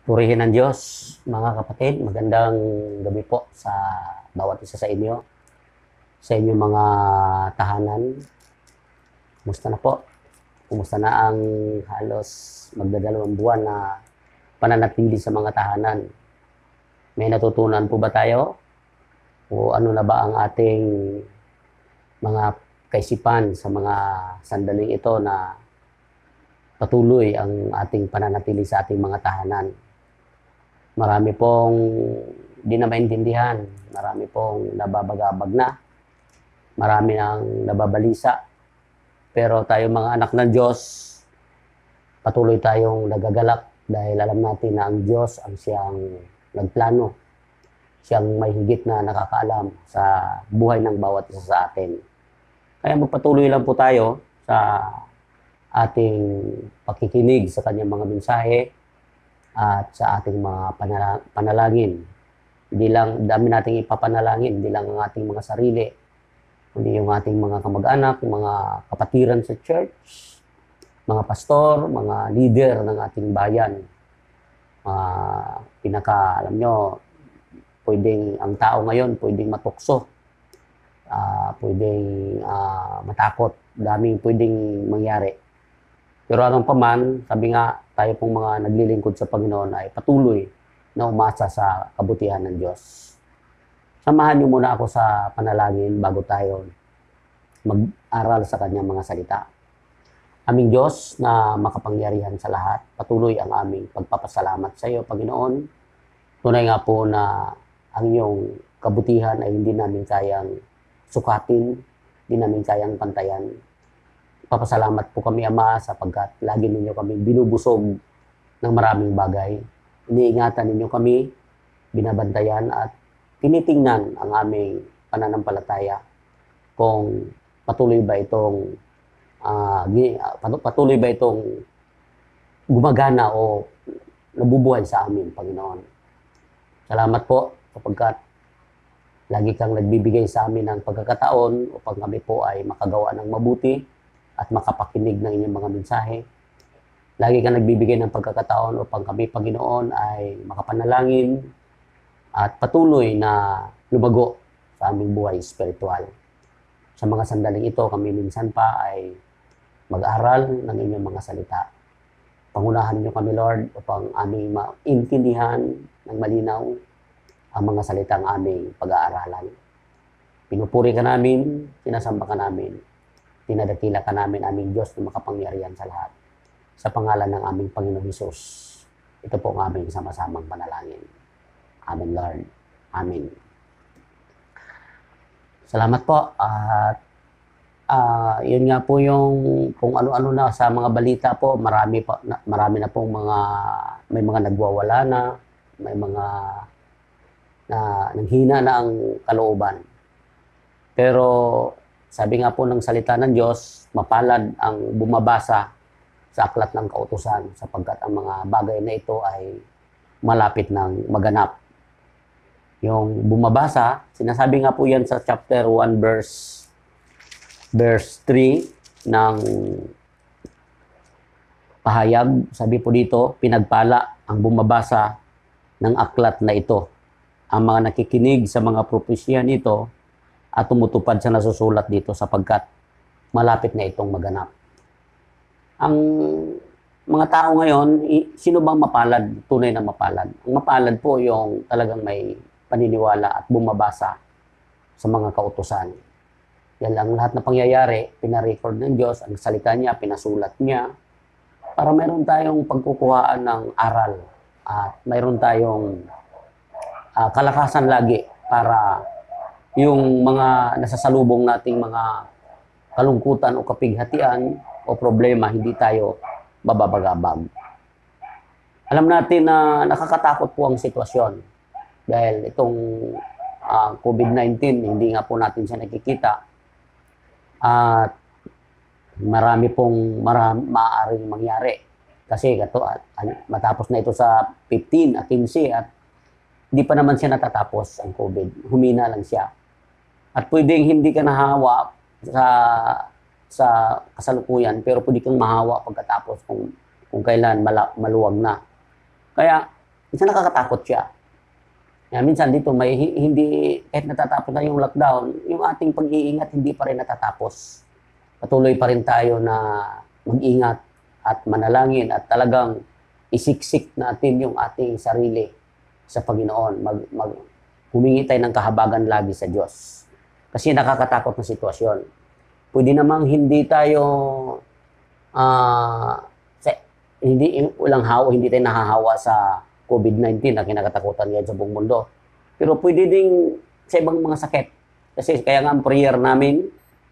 Purihin ng Diyos, mga kapatid. Magandang gabi po sa bawat isa sa inyo, sa inyong mga tahanan. Kumusta na po? Kumusta na ang halos magdadalawang buwan na pananatili sa mga tahanan? May natutunan po ba tayo? O ano na ba ang ating mga kaisipan sa mga sandaling ito na patuloy ang ating pananatili sa ating mga tahanan? Marami pong di na maintindihan, marami pong nababagabag na, marami nang nababalisa. Pero tayo mga anak ng Diyos, patuloy tayong nagagalak dahil alam natin na ang Diyos ang siyang nagplano, siyang may higit na nakakaalam sa buhay ng bawat isa sa atin. Kaya magpatuloy lang po tayo sa ating pakikinig sa kanyang mga mensahe at sa ating mga panalangin. Hindi lang, dami nating ipapanalangin, hindi lang ang ating mga sarili, kundi yung ating mga kamag-anak, mga kapatiran sa church, mga pastor, mga leader ng ating bayan. Alam nyo, pwedeng ang tao ngayon, pwedeng matukso, pwedeng matakot, daming pwedeng mangyari. Pero anong paman, sabi nga, tayo pong mga naglilingkod sa Panginoon ay patuloy na umasa sa kabutihan ng Diyos. Samahan niyo muna ako sa panalangin bago tayo mag-aral sa kanyang mga salita. Aming Diyos na makapangyarihan sa lahat, patuloy ang aming pagpapasalamat sa iyo, Panginoon. Tunay nga po na ang iyong kabutihan ay hindi namin kayang sukatin, hindi namin kayang pantayan. Papasalamat po kami, Ama, sapagkat lagi ninyo kami binubusog ng maraming bagay. Iniingatan ninyo kami, binabantayan at tinitingnan ang aming pananampalataya kung patuloy ba itong gumagana o nabubuhay sa amin, Panginoon. Salamat po sapagkat lagi kang nagbibigay sa amin ng pagkakataon upang kami po ay makagawa ng mabuti at makapakinig ng inyong mga mensahe. Lagi kang nagbibigay ng pagkakataon upang kami, Panginoon, ay makapanalangin at patuloy na lumago sa aming buhay espiritual. Sa mga sandaling ito, kami minsan pa ay mag-aral ng inyong mga salita. Pangunahan niyo kami, Lord, upang aming maintindihan ng malinaw ang mga salitang aming pag-aaralan. Pinupuri ka namin, sinasamba ka namin, tinadakila ka namin, aming Diyos na makapangyarihan sa lahat. Sa pangalan ng aming Panginoong Hesus, ito po ang aming sama-samang panalangin. Amen, Lord. Amen. Salamat po. At yun nga po yung kung ano-ano na sa mga balita po, marami na pong may mga nagwawala na, may mga nanghina na ang kalooban. Pero sabi nga po ng salita ng Diyos, mapalad ang bumabasa sa aklat ng kautusan sapagkat ang mga bagay na ito ay malapit ng maganap. Yung bumabasa, sinasabi nga po yan sa chapter 1 verse 3 ng pahayag. Sabi po dito, pinagpala ang bumabasa ng aklat na ito. Ang mga nakikinig sa mga propesya nito at tumutupad sa nasusulat dito sapagkat malapit na itong maganap. Ang mga tao ngayon, sino bang mapalad? Tunay na mapalad. Ang mapalad po yung talagang may paniniwala at bumabasa sa mga kautusan. Yan lang lahat na pangyayari, pinarecord ng Diyos, ang salita niya, pinasulat niya, para mayroon tayong pagkukuhaan ng aral at mayroon tayong kalakasan lagi para yung mga nasasalubong nating mga kalungkutan o kapighatian o problema, hindi tayo bababagabag. Alam natin na nakakatakot po ang sitwasyon dahil itong COVID-19, hindi nga po natin siya nakikita at marami pong maaaring mangyari. Kasi matapos na ito sa 15 at 15 at hindi pa naman siya natatapos ang COVID. Humina lang siya. At pwedeng hindi ka nahawa sa kasalukuyan, pero pwede kang mahawa pagkatapos kung kailan maluwag na. Kaya minsan nakakatakot siya. Minsan dito, hindi, kahit natatapos na yung lockdown, yung ating pag-iingat hindi pa rin natatapos. Patuloy pa rin tayo na mag-ingat at manalangin at talagang isiksik natin yung ating sarili sa Panginoon. Humingi tayo ng kahabagan lagi sa Diyos. Kasi nakakatakot na sitwasyon. Pwede namang hindi tayo, hindi tayo nahahawa sa COVID-19 na kinakatakutan ngayon sa buong mundo. Pero pwede ding sa ibang mga sakit. Kasi kaya nga ang prayer namin,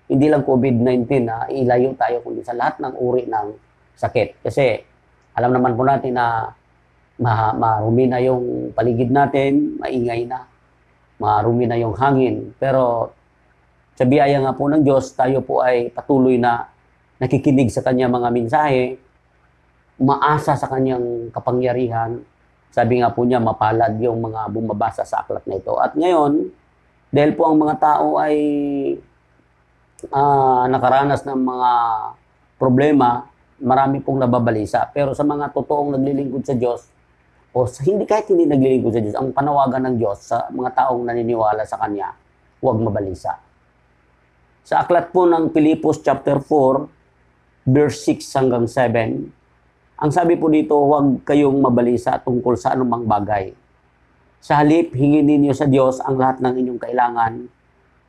hindi lang COVID-19 na ilayo tayo, kundi sa lahat ng uri ng sakit. Kasi alam naman po natin na marumi na yung paligid natin, maingay na, marumi na yung hangin. Pero sa biyaya nga po ng Diyos, tayo po ay patuloy na nakikinig sa Kanya mga mensahe, umaasa sa Kanyang kapangyarihan. Sabi nga po niya, mapalad yung mga bumabasa sa aklat na ito. At ngayon, dahil po ang mga tao ay nakaranas ng mga problema, marami pong nababalisa. Pero sa mga totoong naglilingkod sa Diyos, kahit hindi naglilingkod sa Diyos, ang panawagan ng Diyos sa mga taong naniniwala sa Kanya, huwag mabalisa. Sa aklat po ng Pilipos chapter 4, verse 6 hanggang 7, ang sabi po dito, huwag kayong mabalisa tungkol sa anumang bagay. Sa halip, hingin ninyo sa Diyos ang lahat ng inyong kailangan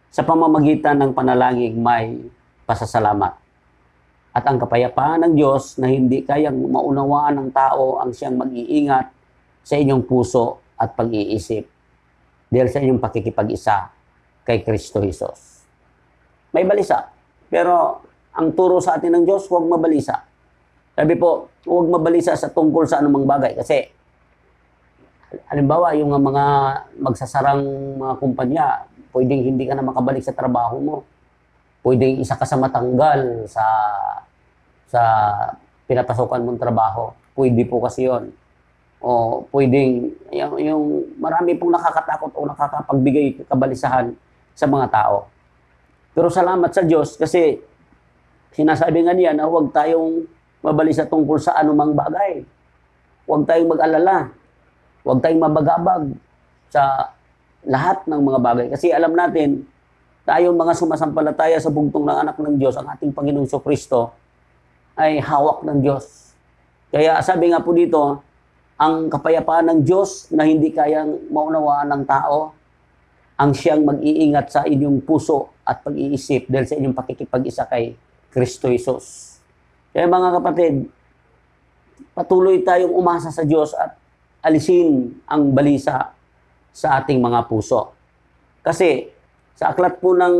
sa pamamagitan ng panalangin may pasasalamat. At ang kapayapaan ng Diyos na hindi kayang maunawaan ng tao ang siyang mag-iingat sa inyong puso at pag-iisip dahil sa inyong pakikipag-isa kay Kristo Jesus. May balisa, pero ang turo sa atin ng Diyos, huwag mabalisa. Sabi po, huwag mabalisa sa tungkol sa anumang bagay. Kasi, halimbawa, yung mga magsasarang mga kumpanya, pwedeng hindi ka na makabalik sa trabaho mo. Pwedeng isa ka sa matanggal sa pinapasukan mong trabaho. Pwede po kasi yun. O pwedeng, yung marami pong nakakatakot o nakakapagbigay kabalisahan sa mga tao. Pero salamat sa Diyos kasi sinasabi nga niya na huwag tayong mabalisa tungkol sa anumang bagay. Huwag tayong mag-alala. Huwag tayong mabagabag sa lahat ng mga bagay. Kasi alam natin, tayong mga sumasampalataya sa bugtong ng anak ng Diyos, ang ating Panginoong Kristo, ay hawak ng Diyos. Kaya sabi nga po dito, ang kapayapaan ng Diyos na hindi kayang maunawaan ng tao, ang siyang mag-iingat sa inyong puso at pag-iisip dahil sa inyong pakikipag-isa kay Kristo Jesus. Kaya mga kapatid, patuloy tayong umasa sa Diyos at alisin ang balisa sa ating mga puso. Kasi sa aklat po ng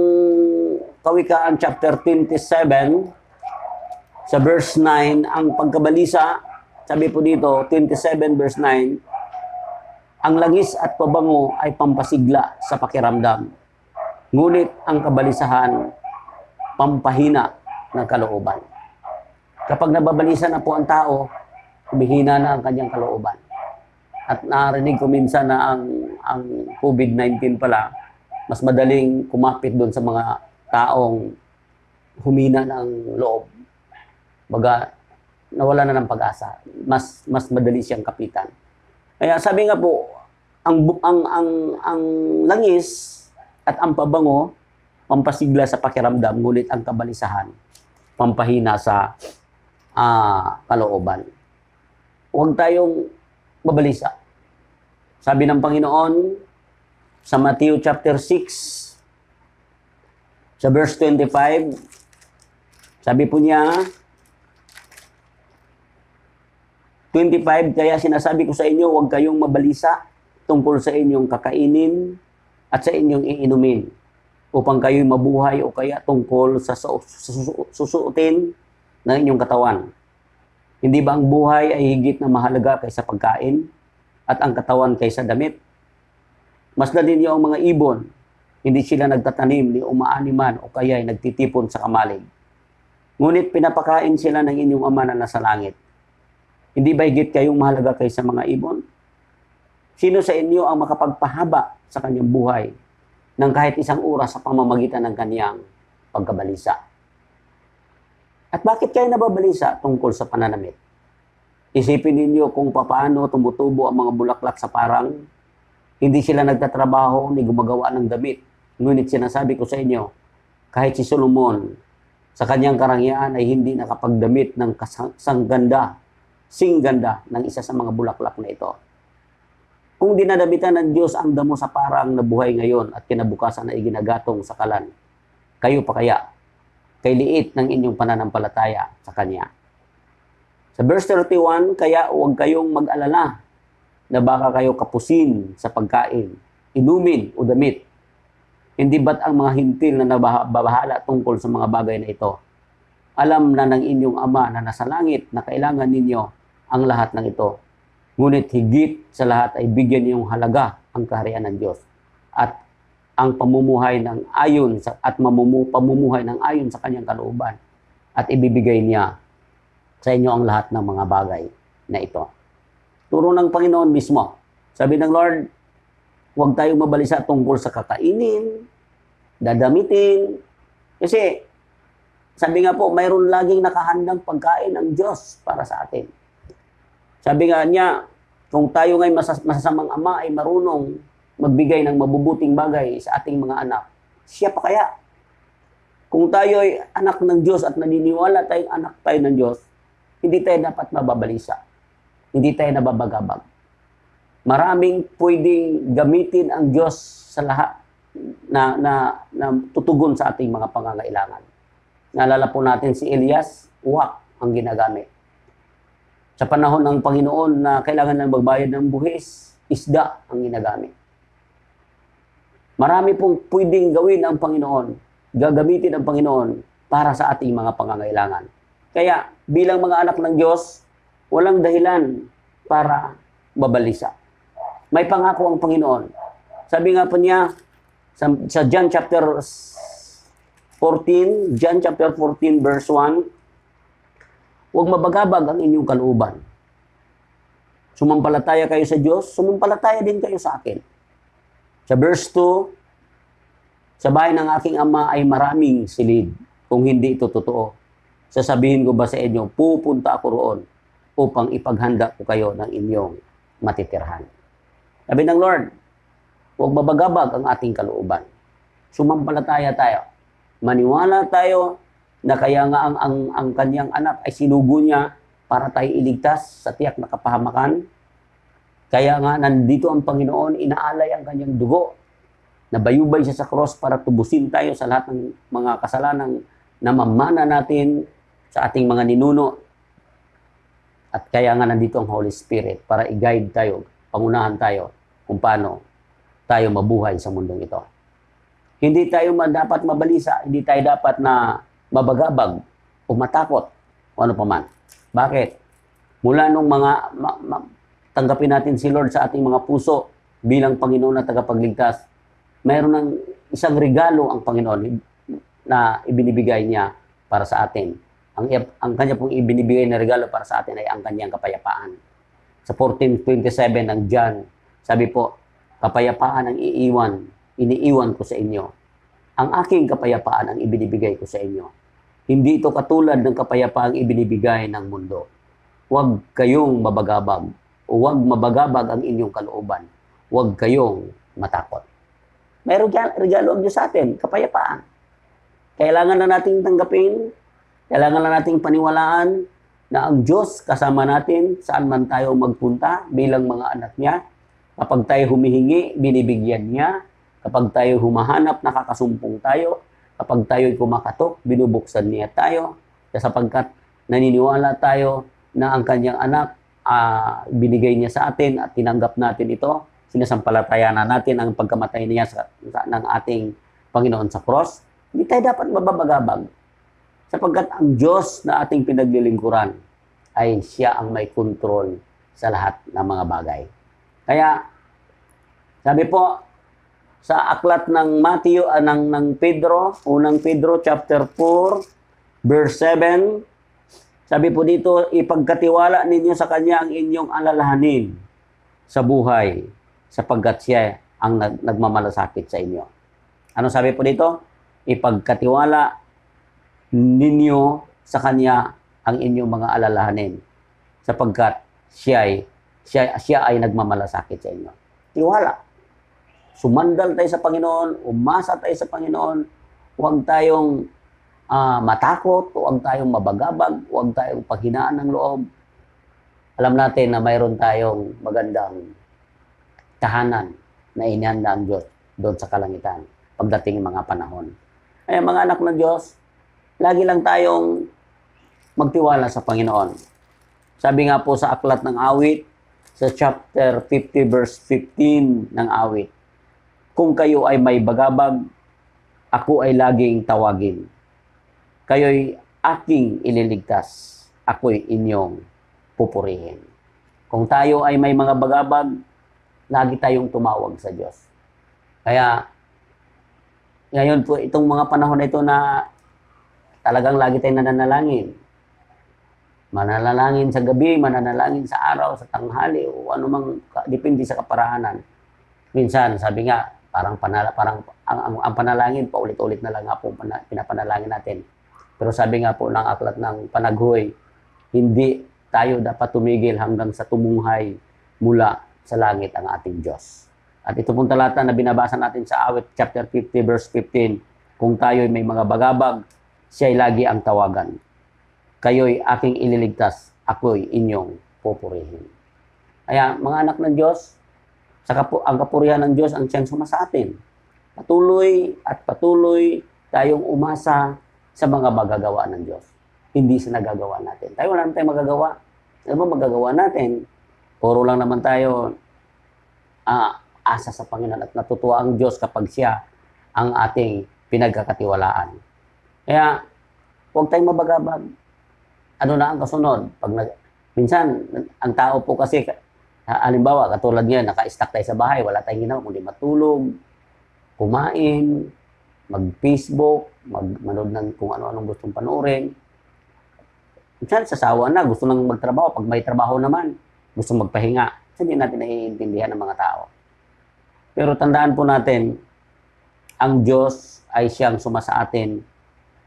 Kawikaan chapter 27, sa verse 9, ang pagkabalisa, sabi po dito, 27 verse 9, ang langis at pabango ay pampasigla sa pakiramdam. Ngunit ang kabalisahan, pampahina ng kalooban. Kapag nababalisa na po ang tao, humihina na ang kanyang kalooban. At narinig ko minsan na ang COVID-19 pala, mas madaling kumapit doon sa mga taong humina ng loob. Baga, nawala na ng pag-asa. Mas madali siyang kapitan. Kaya sabi nga po, ang langis at ang pabango, pampasigla sa pakiramdam, ngunit ang kabalisahan, pampahina sa kalooban. Huwag tayong mabalisa. Sabi ng Panginoon sa Matthew chapter 6, sa verse 25, sabi po niya, 25, kaya sinasabi ko sa inyo, huwag kayong mabalisa tungkol sa inyong kakainin at sa inyong iinumin upang kayo'y mabuhay o kaya tungkol sa susuotin ng inyong katawan. Hindi ba ang buhay ay higit na mahalaga kaysa pagkain at ang katawan kaysa damit? Masdan ninyo ang mga ibon, hindi sila nagtatanim ni umaaniman o kaya ay nagtitipon sa kamalig. Ngunit pinapakain sila ng inyong Ama na nasa langit. Hindi ba higit kayong mahalaga kaysa mga ibon? Sino sa inyo ang makapagpahaba sa kanyang buhay ng kahit isang oras sa pamamagitan ng kanyang pagkabalisa? At bakit kayo nababalisa tungkol sa pananamit? Isipin ninyo kung paano tumutubo ang mga bulaklak sa parang. Hindi sila nagtatrabaho ni gumagawa ng damit. Ngunit sinasabi ko sa inyo, kahit si Solomon, sa kanyang karangyaan ay hindi nakapagdamit ng singganda ng isa sa mga bulaklak na ito. Kung dinadamitan ng Diyos ang damo sa parang na buhay ngayon at kinabukasan na iginagatong sa kalan, kayo pa kaya, kay liit ng inyong pananampalataya sa Kanya. Sa verse 31, kaya huwag kayong mag-alala na baka kayo kapusin sa pagkain, inumin o damit. Hindi ba't ang mga hintil na nababahala tungkol sa mga bagay na ito? Alam na ng inyong Ama na nasa langit na kailangan ninyo ang lahat ng ito. Ngunit higit sa lahat ay bigyan niyong halaga ang kaharian ng Diyos at ang pamumuhay ng ayon sa kanyang kalooban at ibibigay niya sa inyo ang lahat ng mga bagay na ito. Turo ng Panginoon mismo. Sabi ng Lord, huwag tayong mabalisa tungkol sa kakainin, dadamitin. Kasi, sabi nga po, mayroon laging nakahandang pagkain ng Diyos para sa atin. Sabi nga niya, kung tayo ngay masasamang ama ay marunong magbigay ng mabubuting bagay sa ating mga anak, siya pa kaya? Kung tayo ay anak ng Diyos at naniniwala tayong anak tayo ng Diyos, hindi tayo dapat mababalisa. Hindi tayo nababagabag. Maraming pwedeng gamitin ang Diyos sa lahat na tutugon sa ating mga pangangailangan. Naalala po natin si Elias, uwak ang ginagamit. Sa panahon ng Panginoon na kailangan na magbayad ng buhis, isda ang ginagamit. Marami pong pwedeng gawin ang Panginoon, gagamitin ang Panginoon para sa ating mga pangangailangan. Kaya bilang mga anak ng Diyos, walang dahilan para babalisa. May pangako ang Panginoon. Sabi nga po niya sa John chapter 14 verse 1, huwag mabagabag ang inyong kalooban. Sumampalataya kayo sa Diyos, sumampalataya din kayo sa akin. Sa verse 2, sa bahay ng aking ama ay maraming silid. Kung hindi ito totoo, sasabihin ko ba sa inyo, pupunta ako roon upang ipaghanda ko kayo ng inyong matitirhan. Sabi ng Lord, huwag mabagabag ang ating kalooban. Sumampalataya tayo. Maniwala tayo na kaya nga ang kanyang anak ay sinugo niya para tayo iligtas sa tiyak na kapahamakan. Kaya nga nandito ang Panginoon, inaalay ang kanyang dugo. Nabayubay siya sa cross para tubusin tayo sa lahat ng mga kasalanang namamana natin sa ating mga ninuno. At kaya nga nandito ang Holy Spirit para i-guide tayo, pangunahan tayo kung paano tayo mabuhay sa mundong ito. Hindi tayo dapat mabalisa, hindi tayo dapat na mabagabag o matakot o ano pa man. Bakit? Mula nung tanggapin natin si Lord sa ating mga puso bilang Panginoon na tagapagligtas, mayroon ng isang regalo ang Panginoon na ibinibigay niya para sa atin. Ang kanya pong ibinibigay na regalo para sa atin ay ang kanyang kapayapaan. Sa 14:27 ng John, sabi po, kapayapaan ang iniiwan ko sa inyo. Ang aking kapayapaan ang ibinibigay ko sa inyo. Hindi ito katulad ng kapayapaang ibinibigay ng mundo. Huwag kayong mabagabag o huwag mabagabag ang inyong kalooban. Huwag kayong matakot. Mayroong regalo ang Diyos sa atin, kapayapaan. Kailangan na nating tanggapin, kailangan na nating paniwalaan na ang Diyos kasama natin saan man tayo magpunta bilang mga anak niya. Kapag tayo humihingi, binibigyan niya. Kapag tayo humahanap, nakakasumpong tayo. Kapag tayo'y kumakatok, binubuksan niya tayo. Sapagkat naniniwala tayo na ang kanyang anak binigay niya sa atin at tinanggap natin ito. Sinasampalatayanan natin ang pagkamatay niya ng ating Panginoon sa cross. Hindi tayo dapat mababagabag. Sapagkat ang Diyos na ating pinaglilingkuran ay siya ang may kontrol sa lahat ng mga bagay. Kaya, sabi po, sa aklat ng Matthew, ng Pedro, unang Pedro chapter 4, verse 7, sabi po dito, ipagkatiwala ninyo sa Kanya ang inyong alalahanin sa buhay, sapagkat siya ang nagmamalasakit sa inyo. Ano sabi po dito? Ipagkatiwala ninyo sa Kanya ang inyong mga alalahanin. sapagkat siya ay nagmamalasakit sa inyo. Tiwala. Sumandal tayo sa Panginoon, umasa tayo sa Panginoon, huwag tayong matakot, huwag tayong mabagabag, huwag tayong paghinaan ng loob. Alam natin na mayroon tayong magandang tahanan na inihanda ang Diyos doon sa kalangitan pagdating ng mga panahon. Ay mga anak ng Diyos, lagi lang tayong magtiwala sa Panginoon. Sabi nga po sa aklat ng awit, sa chapter 50 verse 15 ng awit, kung kayo ay may bagabag, ako ay laging tawagin. Kayo'y aking ililigtas, ako'y inyong pupurihin. Kung tayo ay may mga bagabag, lagi tayong tumawag sa Diyos. Kaya, ngayon po, itong mga panahon na ito na talagang lagi tayong nananalangin. Mananalangin sa gabi, mananalangin sa araw, sa tanghali, o anumang, depende sa kaparahanan. Minsan, sabi nga, parang ang panalangin, paulit-ulit na lang nga po pinapanalangin natin. Pero sabi nga po ng aklat ng Panaghoy, hindi tayo dapat tumigil hanggang sa tumunghay mula sa langit ang ating Diyos. At ito pong talata na binabasa natin sa awit chapter 50 verse 15, kung tayo'y may mga bagabag, siya'y lagi ang tawagan. Kayo'y aking ililigtas, ako'y inyong pupurihin. Kaya mga anak ng Diyos, ang kapurihan ng Diyos ang siyang suma sa atin. Patuloy at patuloy tayong umasa sa mga magagawa ng Diyos. Hindi sa nagagawa natin. Tayo wala naman tayong magagawa. Ano ba magagawa natin? Puro lang naman tayo asa sa Panginoon at natutuwa ang Diyos kapag siya ang ating pinagkakatiwalaan. Kaya huwag tayong mabagabag. Ano na ang kasunod? Minsan, ang tao po kasi, halimbawa, katulad ngayon, naka-stack tayo sa bahay, wala tayong ginawa, kundi matulog, kumain, mag-Facebook, manood ng kung ano-anong gustong panoorin. Minsan, sasawa na, gusto nang magtrabaho. Pag may trabaho naman, gusto magpahinga. Hindi natin naiintindihan ng mga tao. Pero tandaan po natin, ang Diyos ay siyang suma sa atin,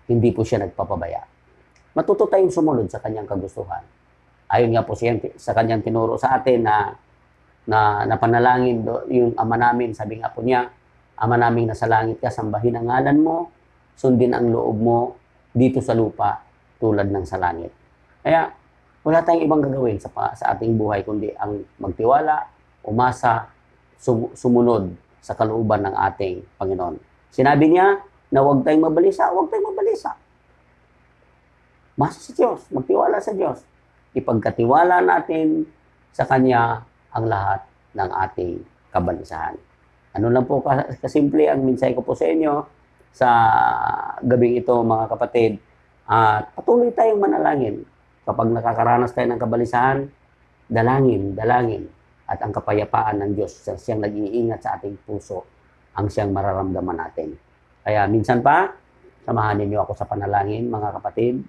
hindi po siya nagpapabaya. Matuto tayong sumunod sa kanyang kagustuhan. Ayon nga po siya sa kanyang tinuro sa atin na panalangin yung Ama namin, sabi nga po niya, Ama namin nasa langit ka, sambahin ang ngalan mo, sundin ang loob mo dito sa lupa tulad ng sa langit. Kaya wala tayong ibang gagawin sa ating buhay kundi ang magtiwala, umasa, sumunod sa kalooban ng ating Panginoon. Sinabi niya na huwag tayong mabalisa, huwag tayong mabalisa. Masa sa Diyos, magtiwala sa Diyos. Ipagkatiwala natin sa Kanya ang lahat ng ating kabalisahan. Ano lang po kasimple ang mensahe ko po sa inyo sa gabing ito mga kapatid. At patuloy tayong manalangin. Kapag nakakaranas tayo ng kabalisahan, dalangin. At ang kapayapaan ng Diyos, siyang nag-iingat sa ating puso, ang siyang mararamdaman natin. Kaya minsan pa, samahan ninyo ako sa panalangin mga kapatid.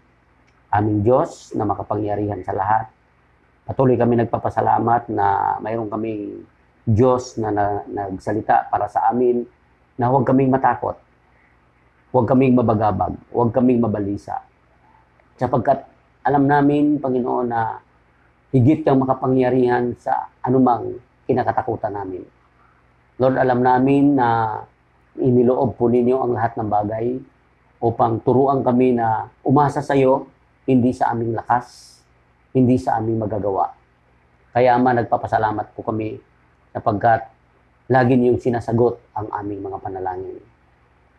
Aming Diyos na makapangyarihan sa lahat. Patuloy kami nagpapasalamat na mayroon kaming Diyos na nagsalita para sa amin na huwag kaming matakot, huwag kaming mabagabag, huwag kaming mabalisa. Sapagkat alam namin, Panginoon, na higit kang makapangyarihan sa anumang kinakatakutan namin. Lord, alam namin na iniloob po ninyo ang lahat ng bagay upang turuan kami na umasa sa iyo, hindi sa aming lakas, hindi sa aming magagawa. Kaya Ama, nagpapasalamat po kami sapagkat lagi niyong sinasagot ang aming mga panalangin.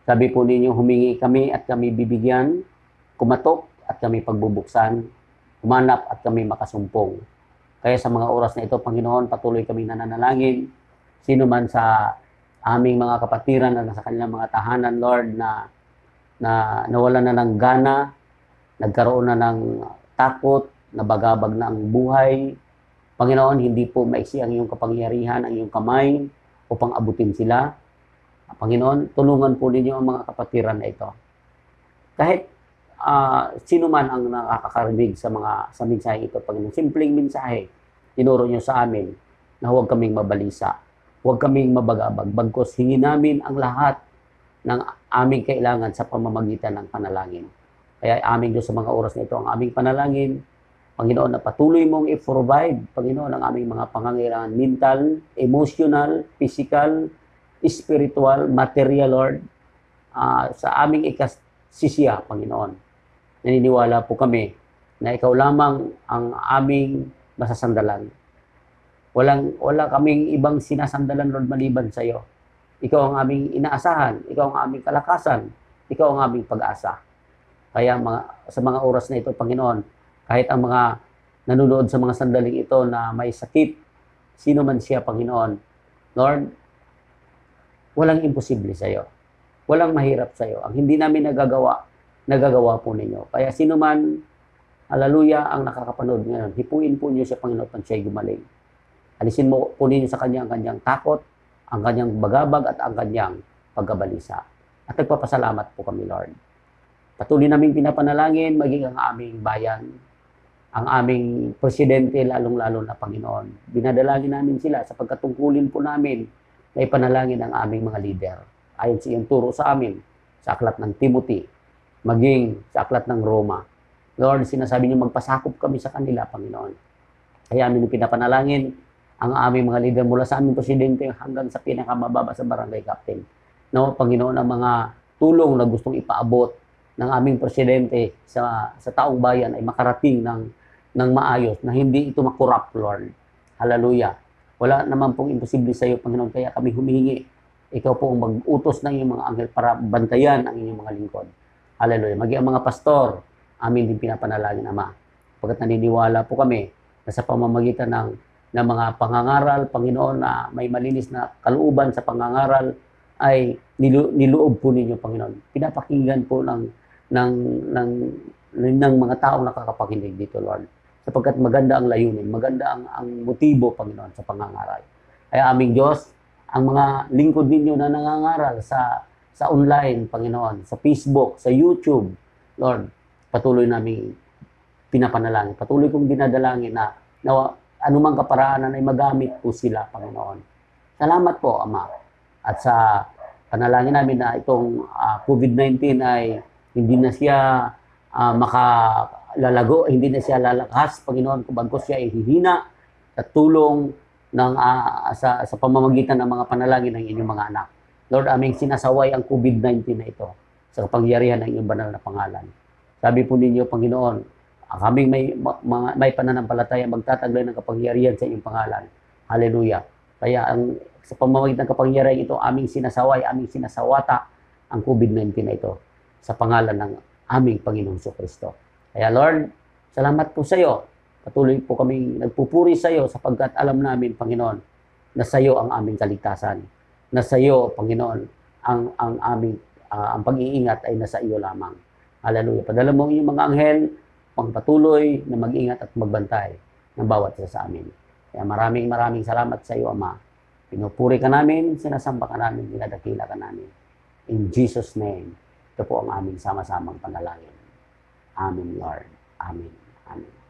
Sabi po ninyo, humingi kami at kami bibigyan, kumatok at kami pagbubuksan, humanap at kami makasumpong. Kaya sa mga oras na ito, Panginoon, patuloy kami nananalangin. Sino man sa aming mga kapatiran na nasa kanilang mga tahanan, Lord, na nawalan na ng gana, nagkaroon na ng takot, nabagabag na ang buhay. Panginoon, hindi po maiksi ang iyong kapangyarihan, ang iyong kamay upang abutin sila. Panginoon, tulungan po ninyo ang mga kapatiran na ito. Kahit sino man ang nakakarinig sa mensahe ito, Panginoon, simpleng mensahe, tinuro niyo sa amin na huwag kaming mabalisa, huwag kaming mabagabag, bagkus hingin namin ang lahat ng aming kailangan sa pamamagitan ng panalangin. Kaya aming Diyos sa mga oras na ito, ang aming panalangin, Panginoon, na patuloy mong i-provide, Panginoon, ang aming mga pangangailangan, mental, emotional, physical, spiritual, material, Lord, sa aming ikasisiya, Panginoon. Naniniwala po kami na ikaw lamang ang aming masasandalan. Wala kaming ibang sinasandalan, Lord, maliban sa iyo. Ikaw ang aming inaasahan, ikaw ang aming kalakasan, ikaw ang aming pag-asa. Kaya sa mga oras na ito, Panginoon, kahit ang mga nanonood sa mga sandaling ito na may sakit, sino man siya, Panginoon, Lord, walang imposible sa iyo. Walang mahirap sa iyo. Ang hindi namin nagagawa po ninyo. Kaya sino man, haleluya, ang nakakapanood ngayon, hipuin po niyo siya, Panginoon, pag siya'y gumaling. Alisin mo po ninyo sa kanya ang kanyang takot, ang kanyang bagabag at ang kanyang pagkabalisa. At nagpapasalamat po kami, Lord. Patuloy naming pinapanalangin, maging ang aming bayan, ang aming presidente, lalong-lalo na Panginoon. Binadalangin namin sila sa pagkatungkulin po namin na ipanalangin ang aming mga leader. Ayon sa iyong turo sa amin, sa aklat ng Timothy, maging sa aklat ng Roma. Lord, sinasabi niyo magpasakop kami sa kanila, Panginoon. Kaya amin pinapanalangin ang aming mga leader mula sa aming presidente hanggang sa pinakamababa sa barangay captain. No, Panginoon, ang mga tulong na gustong ipaabot ng aming presidente sa taong bayan ay makarating ng maayos, na hindi ito makurap, Lord. Hallelujah. Wala naman pong imposible sa iyo, Panginoon, kaya kami humihingi. Ikaw po ang mag-utos ng iyong mga anghel para bantayan ang inyong mga lingkod. Hallelujah. Maging ang mga pastor, amin din pinapanalangin, Ama. Pagkat naniniwala po kami na sa pamamagitan ng mga pangangaral, Panginoon, na may malinis na kalooban sa pangangaral, ay niloob po ninyo, Panginoon. Pinapakinggan po ng mga taong nakakapakinig dito, Lord. Sapagkat maganda ang layunin, maganda ang motibo, Panginoon, sa pangangaral. Kaya aming Diyos, ang mga lingkod ninyo na nangangaral sa online, Panginoon, sa Facebook, sa YouTube, Lord, patuloy namin pinapanalangin. Patuloy kong dinadalangin na anumang kaparaanan ay magamit po sila, Panginoon. Salamat po, Ama. At sa panalangin namin na itong COVID-19 ay hindi na siya makalalago, hindi na siya lalakas, Panginoon, kung bagkus siya ay hihina at tulong sa pamamagitan ng mga panalangin ng inyong mga anak. Lord, aming sinasaway ang COVID-19 na ito sa kapangyarihan ng inyong banal na pangalan. Sabi po ninyo, Panginoon, kaming may pananampalataya magtataglay ng kapangyarihan sa inyong pangalan. Hallelujah. Kaya sa pamamagitan ng kapangyarihan ito, aming sinasaway, aming sinasawata ang COVID-19 na ito sa pangalan ng aming Panginoong Kristo. Kaya Lord, salamat po sa iyo. Patuloy po kaming nagpupuri sa iyo sapagkat alam namin, Panginoon, na sa iyo ang aming kaligtasan. Na sa iyo, Panginoon, ang pag-iingat ay nasa iyo lamang. Hallelujah. Padala mo ang iyong mga anghel pangpatuloy na mag-ingat at magbantay ng bawat isa sa amin. Kaya maraming salamat sa iyo, Ama. Pinupuri ka namin, sinasamba ka namin, dinadakila ka namin. In Jesus' name, ito po ang aming sama-samang panalangin. Amen, Lord. Amen. Amen.